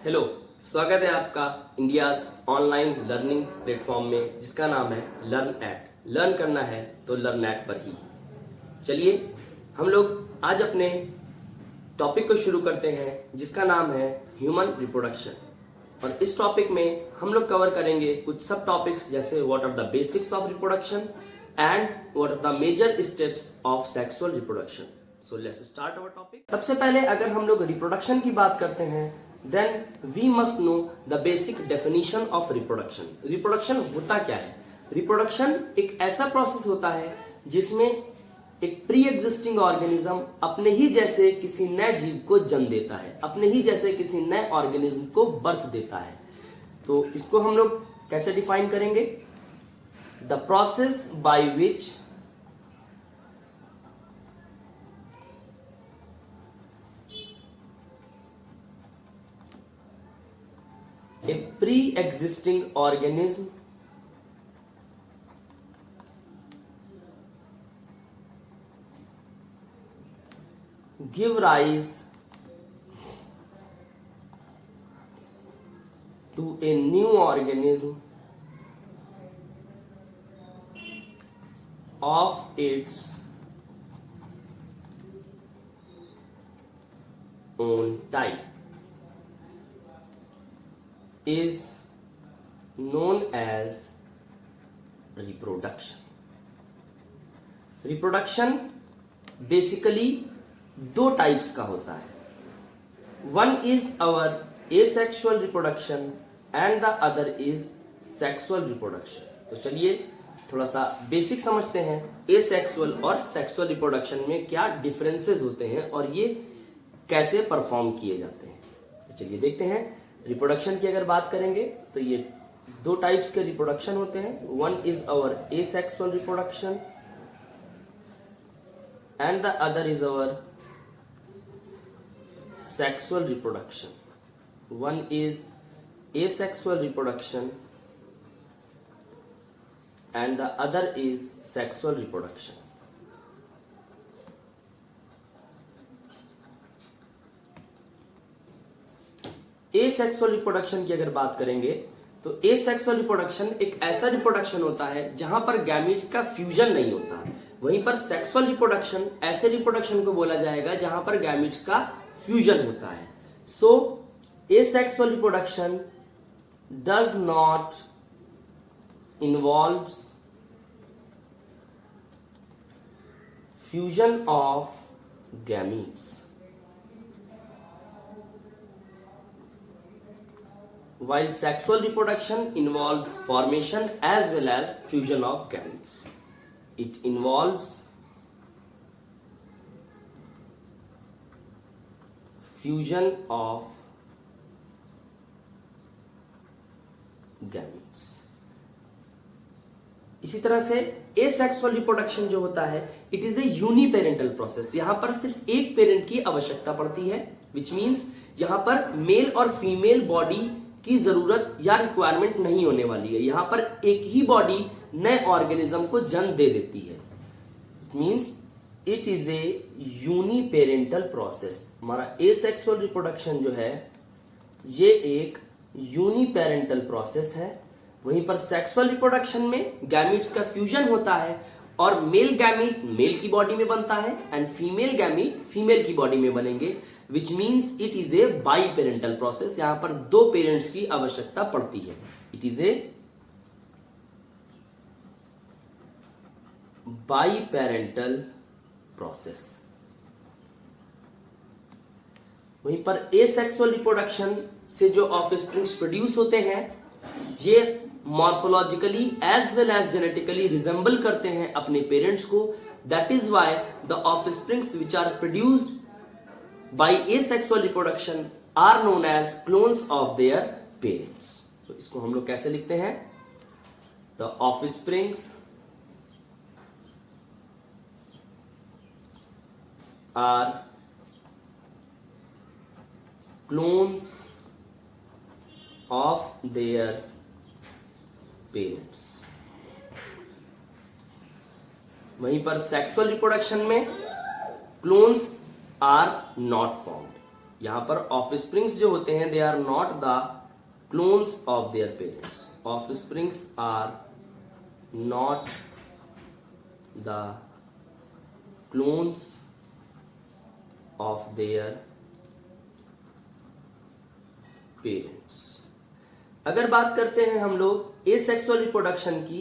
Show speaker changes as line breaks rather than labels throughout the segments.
Hello, स्वागत है आपका इंडियाज ऑनलाइन लर्निंग प्लेटफॉर्म में जिसका नाम है लर्न एट। लर्न करना है तो लर्न एट पर ही। चलिए हम लोग आज अपने टॉपिक को शुरू करते हैं जिसका नाम है ह्यूमन रिप्रोडक्शन। और इस टॉपिक में हम लोग कवर करेंगे कुछ सब टॉपिक्स जैसे what are the basics of reproduction and what are the major steps of sexual reproduction. So let's start our topic. सबसे पहले अगर हम लोग रिप्रोडक्शन की बात करते हैं then we must know the basic definition of reproduction। Reproduction होता क्या है? रिप्रोडक्शन एक ऐसा प्रोसेस होता है जिसमें एक प्री एग्जिस्टिंग ऑर्गेनिज्म अपने ही जैसे किसी नए जीव को जन्म देता है, अपने ही जैसे किसी नए ऑर्गेनिज्म को बर्थ देता है। तो इसको हम लोग कैसे डिफाइन करेंगे? The process by which a pre-existing organism give rise to a new organism of its own type is known as reproduction। Reproduction basically दो टाइप्स का होता है। One is our asexual reproduction and the other is sexual reproduction. तो चलिए थोड़ा सा basic समझते हैं एसेक्सुअल और सेक्सुअल रिप्रोडक्शन में क्या डिफरेंसेस होते हैं और ये कैसे परफॉर्म किए जाते हैं। तो चलिए देखते हैं। रिप्रोडक्शन की अगर बात करेंगे तो ये दो टाइप्स के रिप्रोडक्शन होते हैं। One is our asexual reproduction and the other is our sexual reproduction. One is asexual reproduction and the other is sexual reproduction. Asexual reproduction की अगर बात करेंगे तो एसेक्सुअल रिप्रोडक्शन एक ऐसा रिप्रोडक्शन होता है जहां पर गैमीट्स का फ्यूजन नहीं होता। वहीं पर सेक्सुअल रिप्रोडक्शन ऐसे रिप्रोडक्शन को बोला जाएगा जहां पर गैमीट्स का फ्यूजन होता है। So asexual reproduction does not involves fusion of gametes while sexual reproduction involves formation as well as fusion of gametes। It involves fusion of gametes। इसी तरह से एसेक्सुअल रिप्रोडक्शन जो होता है it is a uniparental process. यहां पर सिर्फ एक पेरेंट की आवश्यकता पड़ती है, विच मीन्स यहां पर मेल और फीमेल बॉडी की जरूरत या रिक्वायरमेंट नहीं होने वाली है। यहां पर एक ही बॉडी नए ऑर्गेनिज्म को जन्म दे देती है। It means it is a uniparental process. हमारा एसेक्सुअल रिप्रोडक्शन जो है ये एक यूनिपेरेंटल प्रोसेस है। वहीं पर सेक्सुअल रिप्रोडक्शन में गैमीट्स का फ्यूजन होता है और मेल गैमीट मेल की बॉडी में बनता है एंड फीमेल गैमीट फीमेल की बॉडी में बनेंगे, which means it is a by parental process. यहां पर दो पेरेंट्स की आवश्यकता पड़ती है। It is a by parental process. वहीं पर एसेक्सुअल रिप्रोडक्शन से जो ऑफस्प्रिंग्स प्रोड्यूस होते हैं ये morphologically as well as genetically resemble करते हैं अपने पेरेंट्स को। That is why the offsprings which are produced by asexual reproduction are known as clones of their parents। तो इसको हम लोग कैसे लिखते हैं? The offsprings are clones of their parents। वहीं पर सेक्सुअल रिप्रोडक्शन में क्लोन्स आर नॉट फॉर्म्ड। यहां पर ऑफस्प्रिंग्स जो होते हैं they are not the clones of their parents, offsprings are not the clones of their parents. अगर बात करते हैं हम लोग एसेक्सुअल रिप्रोडक्शन की,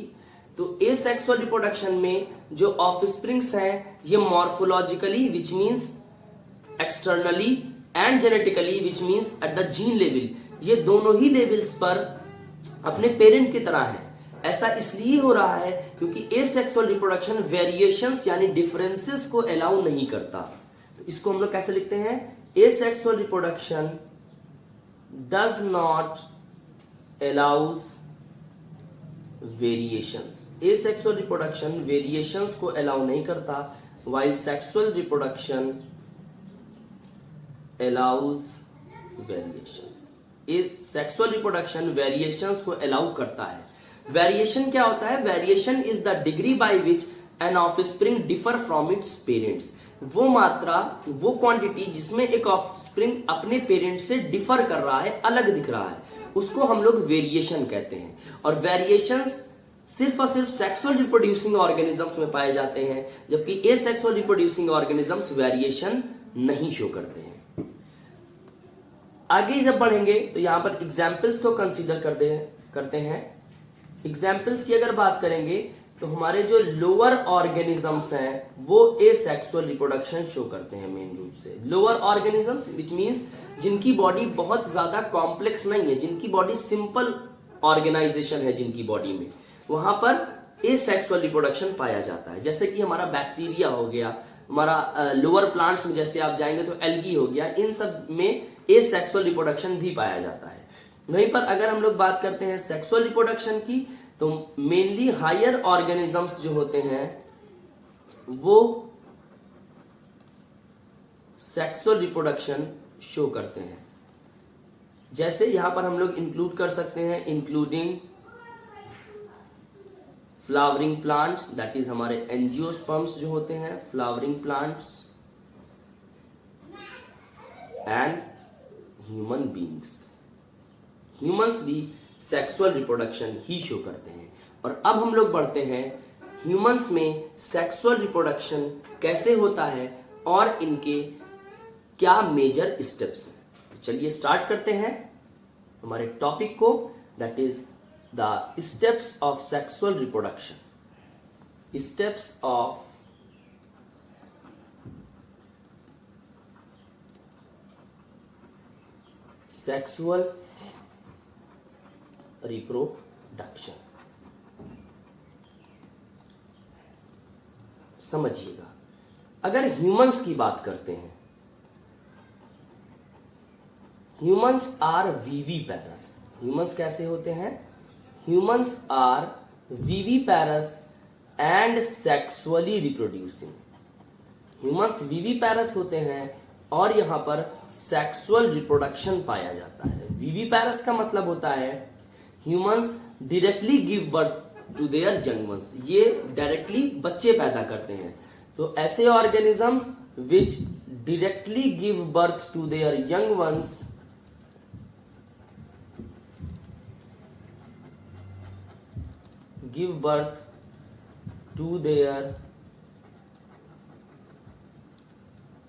तो एसेक्सुअल रिप्रोडक्शन में जो ऑफस्प्रिंग्स हैं ये morphologically which means externally and genetically which means at the gene level, ये दोनों ही लेवल्स पर अपने पेरेंट की तरह है। ऐसा इसलिए हो रहा है क्योंकि एसेक्सुअल रिप्रोडक्शन वेरिएशंस यानी डिफरेंसेस को अलाउ नहीं करता। तो इसको हम लोग कैसे लिखते हैं, asexual reproduction does not allows variations, asexual reproduction variations को अलाउ नहीं करता, while sexual reproduction allows variations. Sexual reproduction variations को अलाउ करता है। वेरिएशन क्या होता है, variation is the degree by which N offspring differ from its parents, वो मात्रा, वो क्वांटिटी जिसमें एक ऑफस्प्रिंग अपने पेरेंट से डिफर कर रहा है, अलग दिख रहा है, उसको हम लोग वेरिएशन कहते हैं। और वेरिएशंस सिर्फ और सिर्फ सेक्सुअल रिप्रोड्यूसिंग ऑर्गेनिजम्स में पाए जाते हैं, जबकि एसेक्सुअल रिप्रोड्यूसिंग ऑर्गेनिजम्स वेरिएशन नहीं शो करते हैं। आगे जब बढ़ेंगे तो यहां पर एग्जाम्पल्स को कंसीडर करते हैं। एग्जाम्पल्स की अगर बात करेंगे तो हमारे जो लोअर ऑर्गेनिजम्स हैं वो एसेक्सुअल रिप्रोडक्शन शो करते हैं मेन रूप से। लोअर ऑर्गेनिजम्स विच मींस जिनकी बॉडी बहुत ज्यादा कॉम्प्लेक्स नहीं है, जिनकी बॉडी सिंपल ऑर्गेनाइजेशन है, जिनकी बॉडी में वहां पर एसेक्सुअल रिप्रोडक्शन पाया जाता है। जैसे कि हमारा बैक्टीरिया हो गया, हमारा लोअर प्लांट्स में जैसे आप जाएंगे तो एल्गी हो गया, इन सब में एसेक्सुअल रिप्रोडक्शन भी पाया जाता है। वहीं पर अगर हम लोग बात करते हैं सेक्सुअल रिप्रोडक्शन की, तो मेनली हायर ऑर्गेनिजम्स जो होते हैं वो सेक्सुअल रिप्रोडक्शन शो करते हैं। जैसे यहां पर हम लोग इंक्लूड कर सकते हैं, including flowering plants, that is हमारे एंजियोस्पर्म्स जो होते हैं, flowering plants and human beings. Humans भी सेक्सुअल रिप्रोडक्शन ही शो करते हैं। और अब हम लोग बढ़ते हैं ह्यूमंस में सेक्सुअल रिप्रोडक्शन कैसे होता है और इनके क्या मेजर स्टेप्स हैं। तो चलिए स्टार्ट करते हैं हमारे टॉपिक को, that is the steps of sexual reproduction. Steps of sexual reproduction. समझिएगा, अगर ह्यूमंस की बात करते हैं, ह्यूमंस आर विविपेरस। ह्यूमंस कैसे होते हैं, humans are viviparous and sexually reproducing. Humans viviparous होते हैं और यहां पर सेक्सुअल रिप्रोडक्शन पाया जाता है। विविपेरस का मतलब होता है humans directly give birth to their young ones, ये डायरेक्टली बच्चे पैदा करते हैं। तो ऐसे organisms which directly give birth to their young ones give birth to their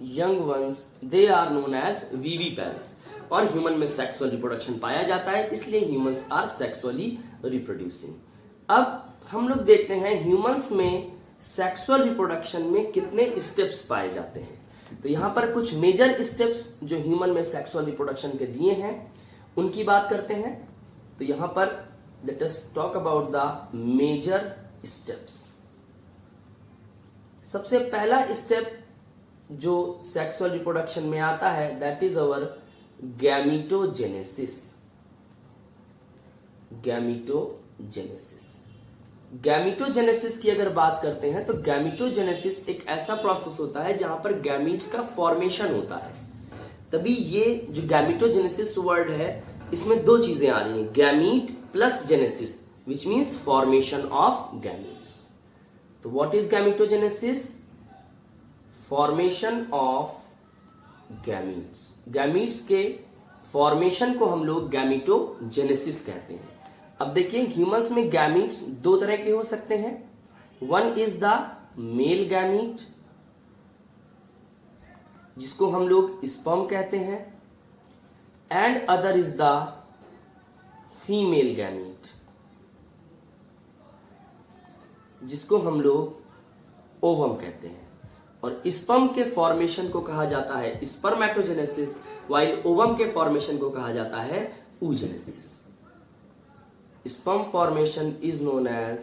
young ones, they are known as viviparous। और ह्यूमन में सेक्सुअल रिप्रोडक्शन पाया जाता है, इसलिए ह्यूमंस आर सेक्सुअली रिप्रोड्यूसिंग। अब हम लोग देखते हैं ह्यूमंस में सेक्सुअल रिप्रोडक्शन में कितने स्टेप्स पाए जाते हैं। तो यहां पर कुछ मेजर स्टेप्स जो ह्यूमन में सेक्सुअल रिप्रोडक्शन के दिए हैं उनकी बात करते हैं। तो यहां पर let us talk about the major steps। सबसे पहला स्टेप जो सेक्सुअल रिप्रोडक्शन में आता है दैट इज अवर गैमीटोजेनेसिस। गैमीटोजेनेसिस, गैमीटोजेनेसिस की अगर बात करते हैं तो गैमीटोजेनेसिस एक ऐसा प्रोसेस होता है जहां पर गैमीट्स का फॉर्मेशन होता है। तभी ये जो गैमीटोजेनेसिस वर्ड है इसमें दो चीजें आ रही हैं, gamete plus genesis which means formation of gametes. तो what is gametogenesis, formation of gametes के फॉर्मेशन को हम लोग गैमीटोजेनेसिस कहते हैं। अब देखिए ह्यूमंस में गैमीट्स दो तरह के हो सकते हैं। One is the male gamete, जिसको हम लोग स्पर्म कहते हैं, and other is the female gamete, जिसको हम लोग ओवम कहते हैं। और स्पर्म के फॉर्मेशन को कहा जाता है स्पर्मेटोजेनेसिस, वाइल ओवम के फॉर्मेशन को कहा जाता है oogenesis। Sperm formation is known as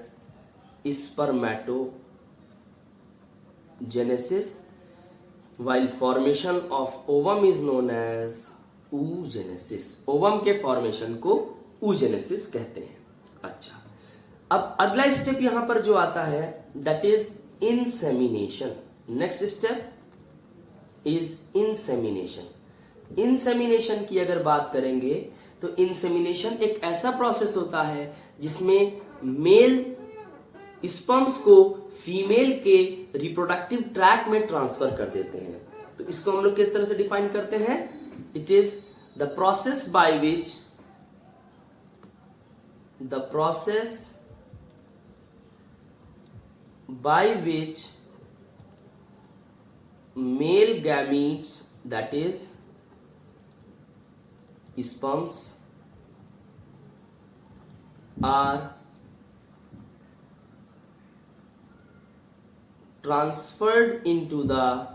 spermatogenesis, while formation of ovum is known as oogenesis। Ovum के फॉर्मेशन को oogenesis कहते हैं। अच्छा, अब अगला स्टेप यहां पर जो आता है that is insemination. Next step is insemination. Insemination की अगर बात करेंगे तो इंसेमिनेशन एक ऐसा प्रोसेस होता है जिसमें मेल स्पर्म्स को फीमेल के रिप्रोडक्टिव ट्रैक में ट्रांसफर कर देते हैं। तो इसको हम लोग किस तरह से डिफाइन करते हैं? It is the process by which male gametes, that is sperms, are transferred into the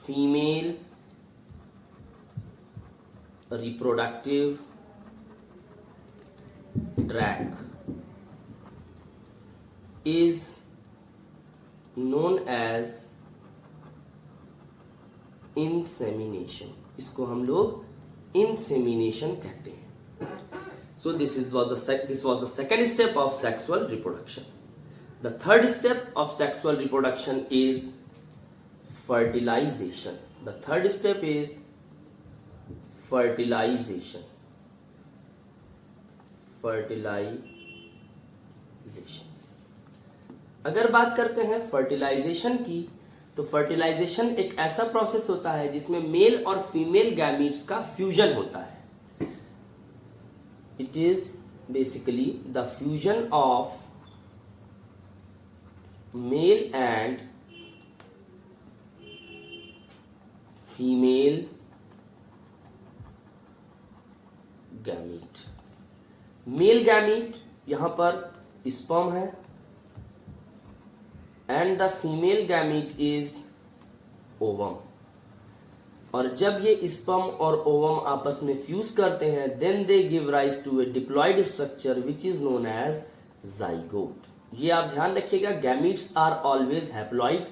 female reproductive tract is known as insemination। इसको हम लोग insemination कहते हैं। So this was the second step of sexual reproduction. The third step of sexual reproduction is fertilization. The third step is fertilization. अगर बात करते हैं fertilisation की, तो फर्टिलाइजेशन एक ऐसा प्रोसेस होता है जिसमें मेल और फीमेल गैमीट्स का फ्यूजन होता है। It is basically the fusion of male and female gamete. Male gamete यहां पर स्पर्म है and the female gamete is ovum. और जब ये स्पर्म और ओवम आपस में फ्यूज करते हैं then they give rise to a diploid structure which is known as zygote. ये आप ध्यान रखिएगा, gametes are always haploid.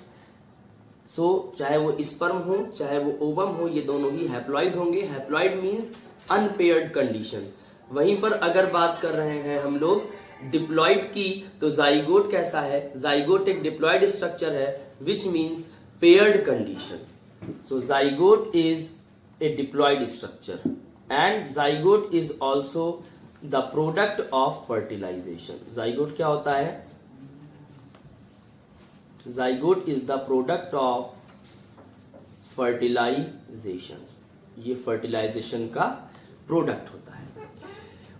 So चाहे वो स्पर्म हो चाहे वो ओवम हो, ये दोनों ही हैप्लॉइड होंगे। Haploid means unpaired condition. वहीं पर अगर बात कर रहे हैं हम लोग डिप्लॉइड की, तो जाइगोट कैसा है? जाइगोट एक डिप्लॉइड स्ट्रक्चर है which means paired condition. So zygote is a diploid structure and zygote is also the product of fertilisation. Zygote क्या होता है? Zygote is the product of fertilisation. ये फर्टिलाइजेशन का प्रोडक्ट होता है।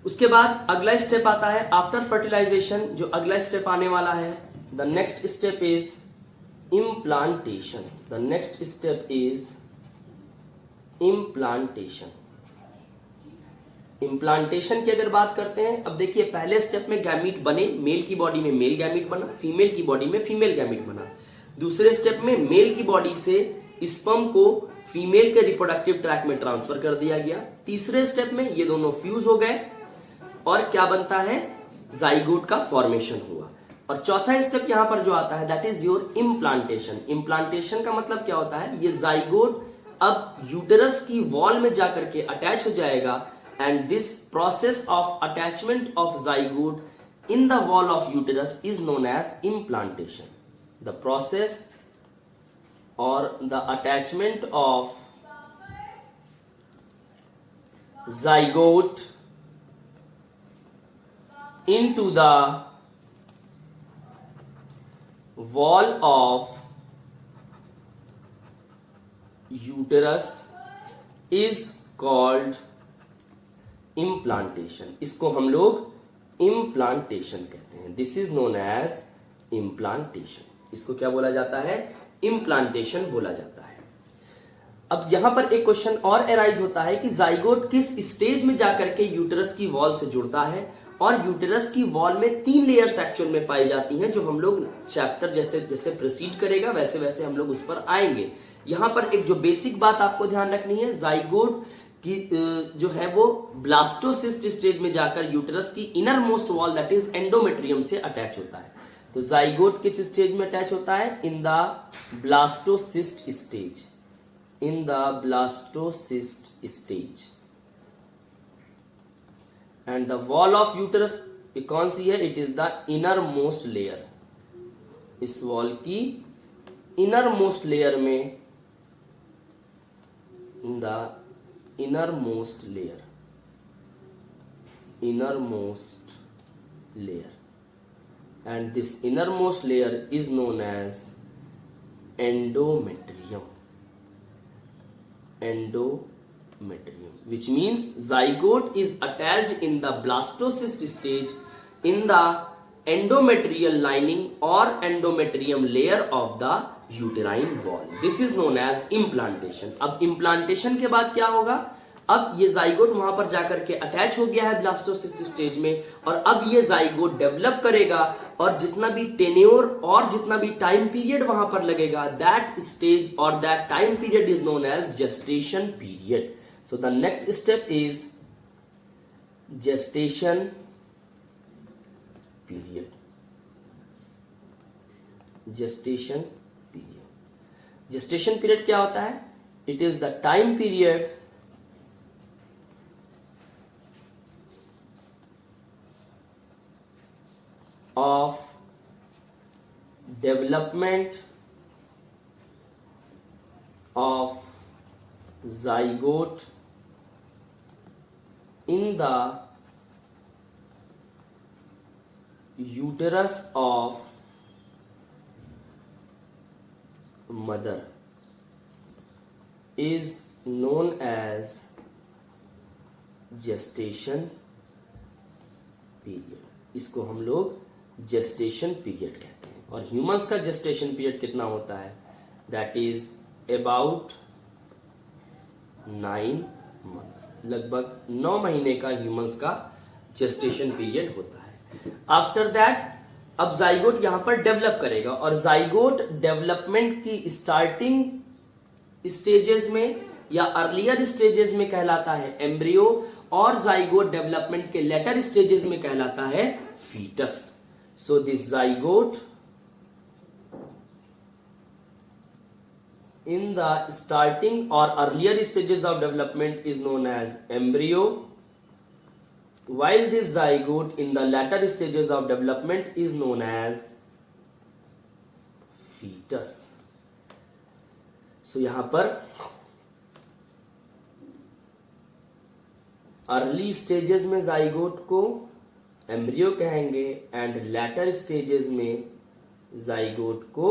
उसके बाद अगला स्टेप आता है आफ्टर फर्टिलाइजेशन। जो अगला स्टेप आने वाला है, the next step is implantation. The next step is implantation. Implantation की अगर बात करते हैं, अब देखिए पहले स्टेप में गैमीट बने, मेल की बॉडी में मेल गैमीट बना, फीमेल की बॉडी में फीमेल गैमीट बना। दूसरे स्टेप में मेल की बॉडी से स्पर्म को फीमेल के रिप्रोडक्टिव ट्रैक में ट्रांसफर कर दिया गया। तीसरे स्टेप में ये दोनों फ्यूज हो गए और क्या बनता है? जाइगोट का फॉर्मेशन हुआ। और चौथा स्टेप यहां पर जो आता है that is your implantation. Implantation का मतलब क्या होता है? ये जाइगोट अब यूटेरस की वॉल में जाकर के अटैच हो जाएगा and this process of attachment of zygote in the wall of uterus is known as implantation. The process और the attachment of zygote into the wall of uterus is called implantation. इसको हम लोग implantation कहते हैं। This is known as implantation. इसको क्या बोला जाता है? इम्प्लांटेशन बोला जाता है। अब यहां पर एक क्वेश्चन और एराइज होता है कि जाइगोट किस स्टेज में जाकर के यूटेरस की वॉल से जुड़ता है, और यूटेरस की वॉल में 3 लेयर्स एक्चुअल में पाई जाती हैं, जो हम लोग चैप्टर जैसे जैसे प्रोसीड करेगा वैसे वैसे हम लोग उस पर आएंगे। यहां पर एक जो बेसिक बात आपको ध्यान रखनी है, जाइगोट की जो है वो ब्लास्टोसिस्ट स्टेज में जाकर यूटेरस की inner most wall that is endometrium से अटैच होता है। तो जाइगोट किस स्टेज में अटैच होता है? In the blastocyst stage. In the blastocyst stage. And the wall of uterus कौन सी है? It is the inner most layer. इस वॉल की इनर मोस्ट लेयर में, in the inner most layer, inner most layer, and this innermost layer is known as endometrium. Endometrium, which means zygote is attached in the blastocyst stage in the endometrial lining or endometrium layer of the uterine wall. This is known as implantation. अब implantation के बाद क्या होगा? अब ये zygote वहां पर जाकर के अटैच हो गया है ब्लास्टोसिस्ट स्टेज में, और अब ये जाइगोट डेवलप करेगा, और जितना भी टेन्योर और जितना भी टाइम पीरियड वहां पर लगेगा, दैट स्टेज और that time period is known as gestation period. So the next step is gestation period. Gestation period. Gestation period क्या होता है? It is the time period of development of zygote in the uterus of mother is known as gestation period. इसको हम लोग gestation period कहते हैं। और humans का जेस्टेशन पीरियड कितना होता है? That is about 9 months। लगभग 9 महीने का ह्यूमंस का जेस्टेशन पीरियड होता है। आफ्टर दैट अब जाइगोट यहां पर डेवलप करेगा, और जाइगोट डेवलपमेंट की स्टार्टिंग स्टेजेस में या अर्लियर स्टेजेस में कहलाता है एम्ब्रियो, और जाइगोट डेवलपमेंट के लेटर स्टेजेस में कहलाता है foetus. So this zygote in the starting or earlier stages of development is known as embryo, while this zygote in the latter stages of development is known as fetus. So यहाँ पर early stages में zygote को embryo कहेंगे, and letter stages में zygote को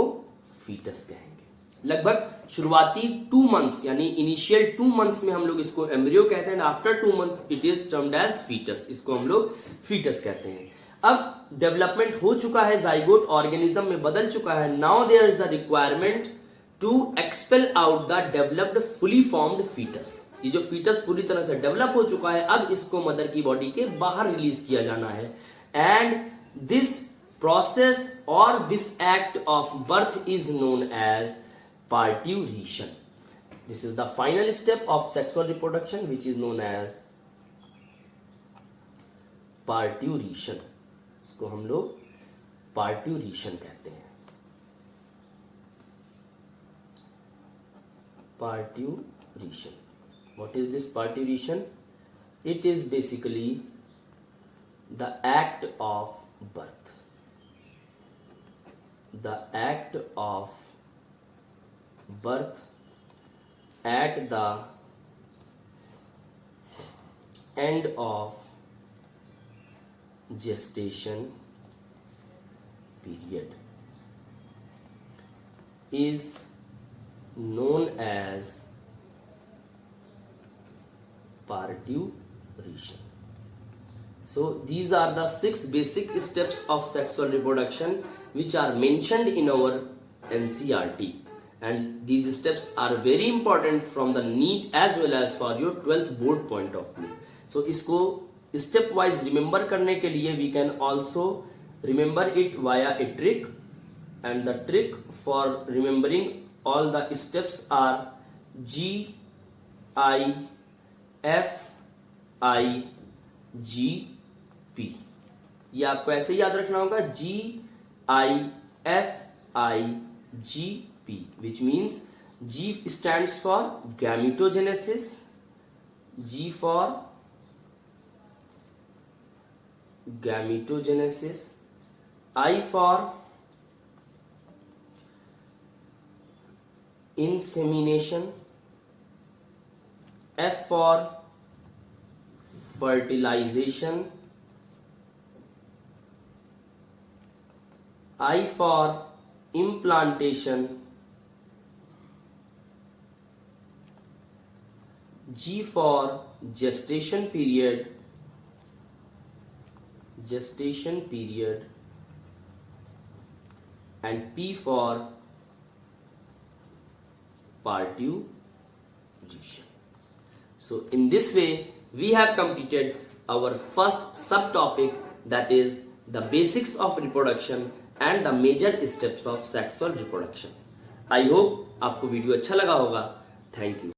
foetus कहेंगे। लगभग शुरुआती 2 months यानी इनिशियल 2 months में हम लोग इसको एम्ब्रियो कहते हैं, after 2 months it is termed as foetus. इसको हम लोग फीटस कहते हैं। अब डेवलपमेंट हो चुका है, जाइगोट ऑर्गेनिज्म में बदल चुका है। Now there is the requirement to expel out the developed fully formed foetus. ये जो फीटस पूरी तरह से डेवलप हो चुका है, अब इसको मदर की बॉडी के बाहर रिलीज किया जाना है। एंड दिस प्रोसेस और this act of birth is known as parturition. This is the final step of sexual reproduction which is known as parturition. इसको हम लोग पार्ट्यूरेशन कहते हैं। Parturition. What is this parturition? It is basically the act of birth. The act of birth at the end of gestation period. is known as parturition. So these are the 6 basic steps of sexual reproduction which are mentioned in our NCERT, and these steps are very important from the NEET as well as for your 12th board point of view. So इसको step wise remember करने के लिए we can also remember it via a trick, and the trick for remembering all the steps are G I F I G P. ये आपको ऐसे याद रखना होगा, G I F I G P, which means G stands for gametogenesis, G for gametogenesis, I for insemination, F for fertilization, I for implantation, G for gestation period, and P for parturition. So in this way we have completed our first subtopic, that is the basics of reproduction and the major steps of sexual reproduction. I hope आपको video अच्छा लगा होगा. Thank you.